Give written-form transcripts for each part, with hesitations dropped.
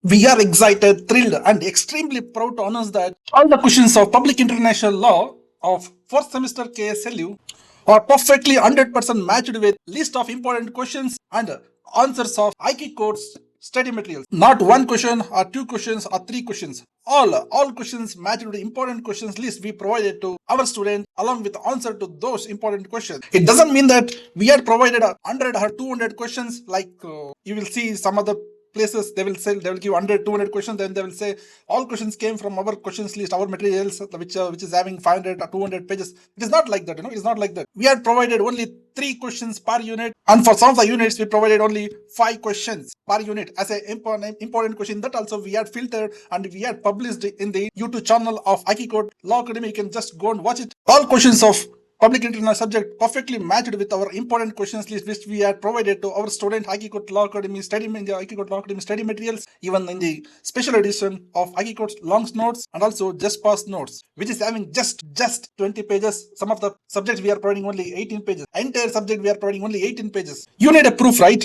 We are excited, thrilled, and extremely proud to announce that all the questions of Public International Law of 4th semester KSLU are perfectly 100% matched with list of important questions and answers of IQCourt's study materials. Not one question or two questions or three questions. All questions matched with important questions list we provided to our student along with answer to those important questions. It doesn't mean that we had provided 100 or 200 questions like you will see some other places they will give 100 200 questions, then they will say all questions came from our questions list, our materials which is having 500 or 200 pages. It is not like that, it is not like that. We had provided only 3 questions per unit, and for some of the units we provided only 5 questions per unit as a important question. That also we had filtered and we had published in the YouTube channel of IQCourt Law Academy. You can just go and watch it. All questions of Public International subject perfectly matched with our important questions list which we had provided to our student IQCourt Law Academy study materials, even in the special edition of IQCourt long notes and also JUSTPASS notes, which is having just 20 pages. Some of the subjects we are providing only 18 pages. Entire subject we are providing only 18 pages. You need a proof, right?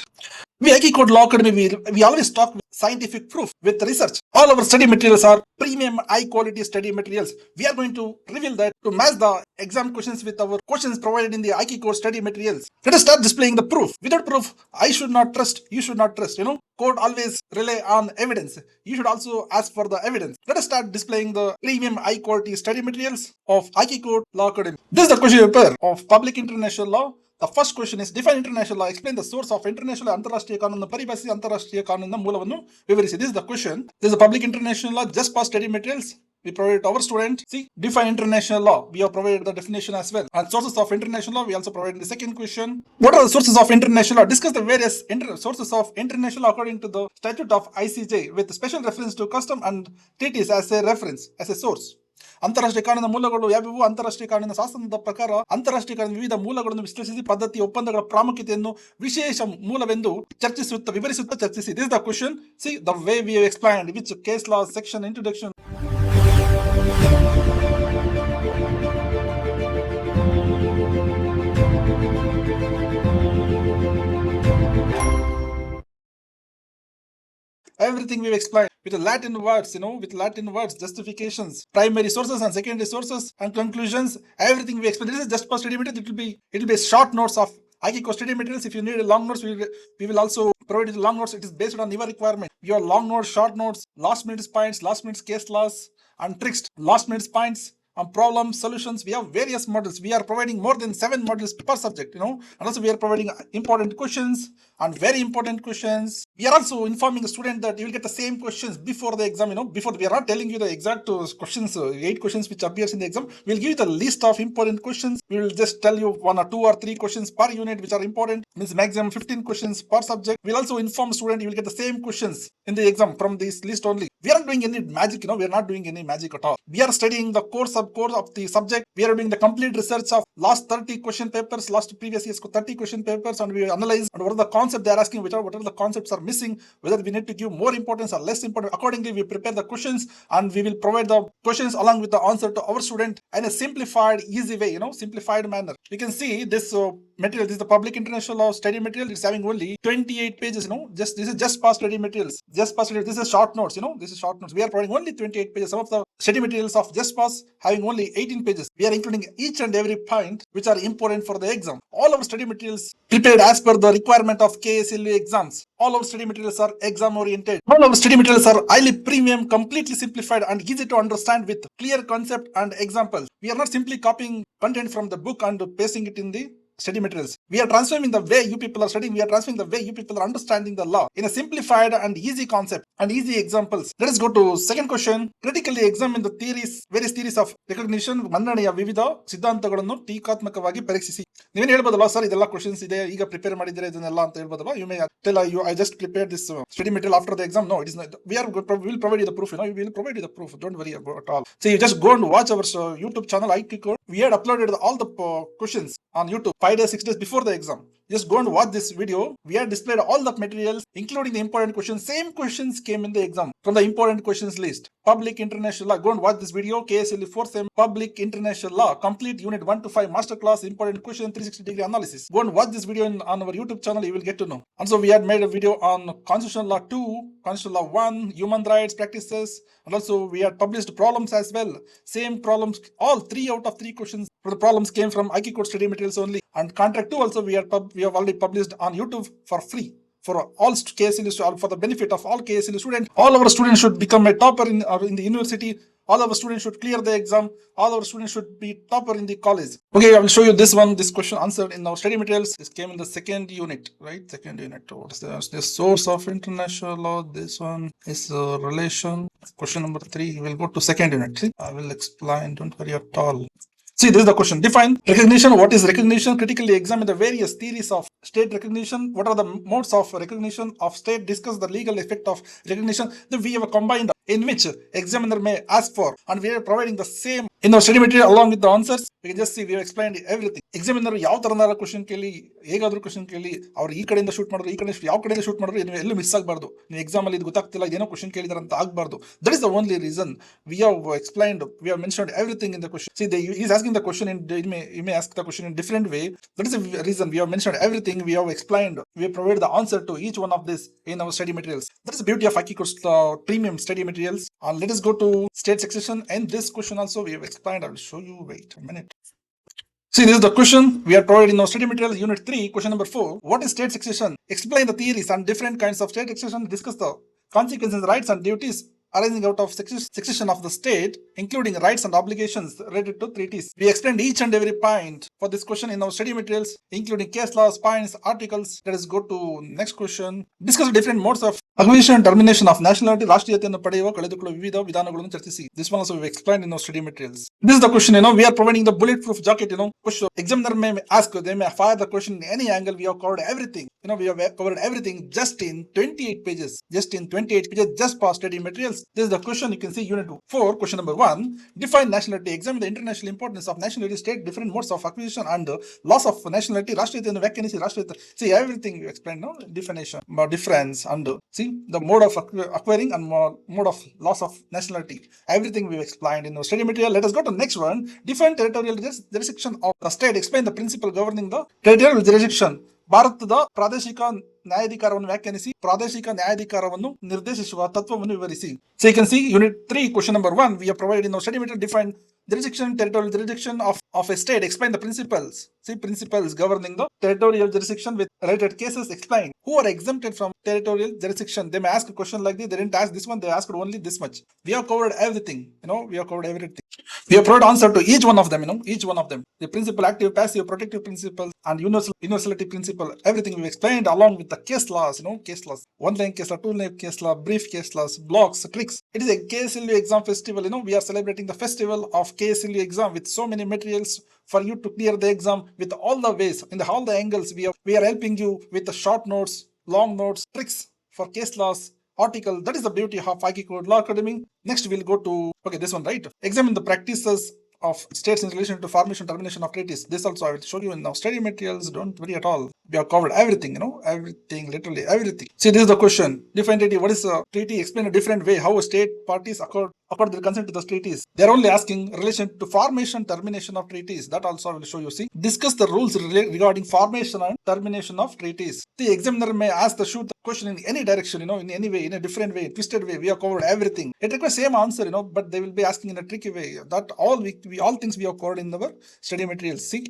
We IQCourt Law Academy, we always talk with scientific proof, with research. All our study materials are premium high quality study materials. We are going to reveal that to match the exam questions with our questions provided in the IQCourt study materials. Let us start displaying the proof. Without proof, I should not trust, you should not trust. Court always rely on evidence. You should also ask for the evidence. Let us start displaying the premium high quality study materials of IQCourt Law Academy. This is the question paper of Public International Law. The first question is define international law. Explain the source of international ಅಂತಾರಾಷ್ಟ್ರೀಯ ಕಾನೂನು ಪರಿಭಾಷೆ ಅಂತಾರಾಷ್ಟ್ರೀಯ ಕಾನೂನಿನ ಮೂಲವನ್ನು ವಿವರಿಸಿ. This is the question. This is the Public International Law JUSTPASS study materials. We provided our student. See, define international law. We have provided the definition as well. And sources of international law, we also provided the second question. What are the sources of international law? Discuss the various sources of international law according to the statute of ICJ with special reference to custom and treaties as a reference, as a source. ಅಂತಾರಾಷ್ಟ್ರೀಯ ಕಾನೂನಿನ ಮೂಲಗಳು ಯಾವ್ಯಾವು? ಅಂತಾರಾಷ್ಟ್ರೀಯ ಕಾನೂನಿನ ಶಾಸನದ ಪ್ರಕಾರ ಅಂತಾರಾಷ್ಟ್ರೀಯ ಕಾನೂನಿನ ವಿವಿಧ ಮೂಲಗಳನ್ನು ವಿಶ್ಲೇಷಿಸಿ ಪದ್ಧತಿ ಒಪ್ಪಂದಗಳ ಪ್ರಾಮುಖ್ಯತೆಯನ್ನು ವಿಶೇಷ ಮೂಲವೆಂದು ವಿವರಿಸುತ್ತಾ ಚರ್ಚಿಸಿ. This is the question. See the way we have explained which case law section introduction. Everything we've explained with Latin words, with Latin words, justifications, primary sources and secondary sources and conclusions. Everything we explained. This is just for study material. It will be short notes of IQCourt study materials. If you need a long notes, we will also provide long notes. It is based on your requirement. Your long notes, short notes, last minute points, last minute case laws and tricks, last minute points. Problem solutions. We have various models. We are providing more than 7 models per subject, and also we are providing important questions and very important questions. We are also informing the student that you will get the same questions before the exam. Before we are not telling you the exact questions, 8 questions which appears in the exam. We will give you the list of important questions. We will just tell you 1 or 2 or 3 questions per unit which are important. Means maximum 15 questions per subject. We will also inform student you will get the same questions in the exam from this list only. We are not doing any magic. We are not doing any magic at all. We are studying the core of the subject. We are doing the complete research of last 30 question papers, last previous years 30 question papers, and we analyze and what are the concepts they are asking, what are the concepts are missing, whether we need to give more importance or less important. Accordingly, we prepare the questions and we will provide the questions along with the answer to our student in a simplified, easy way, simplified manner. You can see this material. This is the Public International Law study material. It's having only 28 pages. This is JUSTPASS study materials. JUSTPASS study. This is short notes. This is short notes. We are providing only 28 pages. Some of the study materials of JUSTPASS having only 18 pages. We are including each and every point which are important for the exam. All our study materials prepared as per the requirement of KSLU exams. All our study materials are exam oriented. All our study materials are highly premium, completely simplified and easy to understand with clear concept and examples. We are not simply copying content from the book and pasting it in the study materials. We are transforming the way you people are studying. We are transforming the way you people are understanding the law in a simplified and easy concept and easy examples. Let us go to second question. Critically examine the theories, various theories of recognition, ಮನ್ನಣೆಯ ವಿವಿಧ ಸಿದ್ಧಾಂತಗಳನ್ನು ಟೀಕಾತ್ಮಕವಾಗಿ ಪರೀಕ್ಷಿಸಿ. ನೀವೇನು ಹೇಳ್ಬೋದಲ್ಲ sir, ಇದೆಲ್ಲ questions ಇದೆ, ಈಗ prepare ಮಾಡಿದ್ರೆ ಇದನ್ನೆಲ್ಲ ಅಂತ ಹೇಳ್ಬೋದಲ್ಲ. You may tell I just prepared this study material after the exam. No, it is not. We will provide you the proof. We will provide you the proof. Don't worry about it all. So you just go and watch our YouTube channel IQCourt. We had uploaded all the questions on YouTube 5 days, 6 days before the exam. Just go and watch this video. We have displayed all the materials, including the important questions. Same questions came in the exam from the important questions list. Public International Law. Go and watch this video. KSLU 4th Sem Public International Law. Complete Unit 1 to 5 Masterclass Important Question 360-degree Analysis. Go and watch this video on our YouTube channel. You will get to know. Also, we had made a video on Constitutional Law 2, Constitutional Law 1, Human Rights Practices, and also we had published problems as well. Same problems. All 3 out of 3 questions for the problems came from IQCourt study materials only. And Contract 2 also we have already published on YouTube for free for all KSLU, for the benefit of all KSLU students. All our students should become a topper in the university. All our students should clear the exam. All our students should be topper in the college. Okay, I will show you this one. This question answered in our study materials. This came in the second unit, right? Second unit. What is the source of international law? This one is relation. Question number 3. We will go to second unit. See? I will explain. Don't worry at all. See, this is the question. Define recognition. What is recognition? Critically examine the various theories of state recognition. What are the modes of recognition of state? Discuss the legal effect of recognition. Then we have a combined in which examiner may ask for, and we are providing the same in our study material along with the answers. We can just see we have explained everything. Examiner ಯಾವ ತರನಾದ question ಕೇಳಿ ಹೇಗಾದ್ರೂ question ಕೇಳಿ ಅವ್ರು ಈ ಕಡೆಯಿಂದ shoot ಮಾಡಿದ್ರು, ಈ ಕಡೆ ಯಾವ ಕಡೆಯಿಂದ ಶೂಟ್ ಮಾಡಿದ್ರು, ನೀವು ಎಲ್ಲೂ ಮಿಸ್ ಆಗಬಾರ್ದು. ನೀವು ಎಕ್ಸಾಮ್ ಅಲ್ಲಿ ಇದು ಗೊತ್ತಾಗ್ತಿಲ್ಲ, ಏನೋ ಕ್ವಶನ್ ಕೇಳಿದಾರೆ ಅಂತ ಆಗಬಾರ್ದು. That is the only reason we have explained, we have mentioned everything in the question. See, he is asking the question he may ask the question in different way. That is the reason we have mentioned everything. We have explained, we have provided the answer to each one of this in our study materials. That is the beauty of IQCourt premium study materials. And let us go to state succession, and this question also we have explained. I will show you. Wait a minute. See, this is the question we are providing in our study materials, Unit 3, question number 4. What is state succession? Explain the theories and different kinds of state succession. Discuss the consequences, rights and duties arising out of succession of the state, including rights and obligations related to treaties. We explained each and every point for this question in our study materials, including case laws, points, articles. Let us go to next question. Discuss different modes of acquisition and termination of nationality. ರಾಷ್ಟ್ರೀಯತೆಯನ್ನು ಪಡೆಯುವ ಕಳೆದುಕೊಳ್ಳುವ ವಿವಿಧ ವಿಧಾನಗಳನ್ನು ಚರ್ಚಿಸಿ. This one also we explained in our study materials. This is the question, we are providing the bulletproof jacket, question. Examiner may ask, they may fire the question in any angle. We have covered everything. We have covered everything just in 28 pages. Just in 28 pages, just for study materials. This is the question. You can see Unit 4, question number 1. Define nationality. Examine the international importance of nationality, state different modes of acquisition and loss of nationality. ರಾಷ್ಟ್ರೀಯತೆಯನ್ನು ವ್ಯಾಖ್ಯಾನಿಸಿ. ರಾಷ್ಟ್ರೀಯತೆ. See, everything you explained, definition, difference, and see the mode of acquiring and mode of loss of nationality. Everything we explained in our study material. Let us go to next one. Define territorial jurisdiction of the state. Explain the principle governing the territorial jurisdiction. ಭಾರತದ ಪ್ರಾದೇಶಿಕ ನ್ಯಾಯಾಧಿಕಾರವನ್ನು ವ್ಯಾಖ್ಯಾನಿಸಿ. ಪ್ರಾದೇಶಿಕ ನ್ಯಾಯಾಧಿಕಾರವನ್ನು ನಿರ್ದೇಶಿಸುವ ತತ್ವವನ್ನು ವಿವರಿಸಿ. So you can see Unit 3, question number 1. We have provided in our study material. Define jurisdiction, territorial jurisdiction of a state. Explain the principles. See, principles governing the territorial jurisdiction with related cases. Explain who are exempted from territorial jurisdiction. They may ask a question like this. They didn't ask this one. They asked only this much. We have covered everything. We have covered everything. We have provided answer to each one of them. Each one of them. The principle, active, passive, protective principles, and universality principle. Everything we explained along with the case laws. Case laws. One line case law, two line case law, brief case laws, blocks, tricks. It is a KSLU exam festival. We are celebrating the festival of KSLU exam with so many materials for you to clear the exam with all the ways, in all the angles. We are helping you with the short notes, long notes, tricks for case laws, article. That is the beauty of IQCourt Law Academy. Next we'll go to, this one, right? Examine the practices of states in relation to formation and termination of treaties. This also I will show you in our study materials. Don't worry at all. We have covered everything, everything, literally everything. See, this is the question. Define treaty. What is a treaty? Explain a different way how state parties accord their consent to the treaties. They are only asking relation to formation, termination of treaties. That also I will show you. See, discuss the rules regarding formation and termination of treaties. The examiner may ask the shoot the question in any direction, in any way, in a different way, twisted way. We have covered everything. It requires same answer, but they will be asking in a tricky way. That all things we have covered in our study materials. See,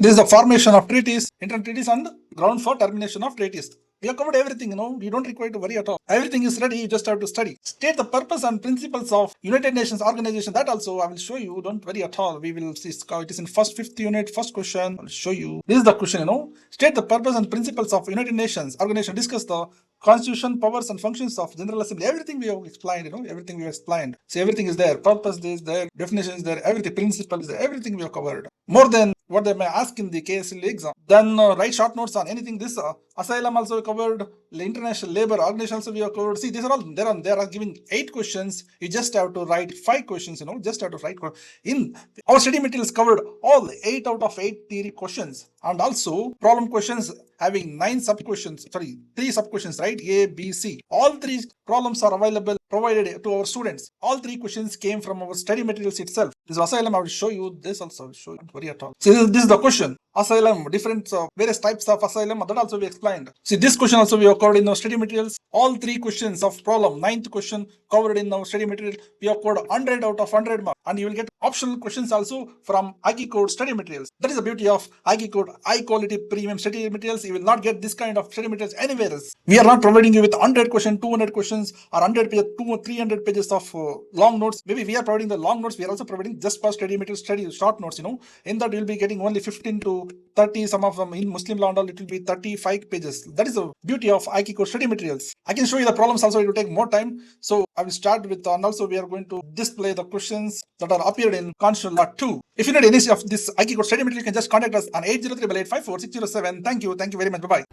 this is the formation of treaties, internal treaties, and ground for termination of treaties. We have covered everything, you don't require to worry at all. Everything is ready, you just have to study. State the purpose and principles of United Nations organization. That also I will show you, don't worry at all. We will see, it is in fifth unit, first question. I'll show you. This is the question, State the purpose and principles of United Nations organization. Discuss the Constitution, powers and functions of General Assembly. Everything we have explained, everything we have explained. So everything is there. Purpose is there. Definition is there. Everything, principle is there. Everything we have covered. More than what they may ask in the KSLU exam. Then write short notes on anything. This asylum also covered. International Labour Organization also we have covered. See, these are all there are giving 8 questions. You just have to write 5 questions. Just have to write. In our study materials covered all 8 out of 8 theory questions, and also problem questions having 9 sub questions. 3 sub questions, right? A, B, C. All 3 problems are available, provided to our students. All 3 questions came from our study materials itself. This asylum, I will show you. This also I will show you. Don't worry at all. So this is the question. Asylum, different various types of asylum, that also we explained. See, this question also we have covered in our study materials. All 3 questions of problem, 9th question covered in our study material. We have covered 100 out of 100 marks, and you will get optional questions also from IQCourt study materials. That is the beauty of IQCourt, high quality premium study materials. You will not get this kind of study materials anywhere else. We are not providing you with 100 questions, 200 questions, or 100 pages, 200 or 300 pages of long notes. Maybe we are providing the long notes. We are also providing JUSTPASS study materials, short notes. In that you will be getting only 15 to 30. Some of them in Muslim law and all, it will be 35 pages. That is the beauty of IQCourt study materials. I can show you the problems also. It will take more time. So I will start with, and also we are going to display the questions that are appeared in Constitutional Law 2. If you need any of this IQCourt study material, you can just contact us on 803-854-607. Thank you very much. Bye-bye.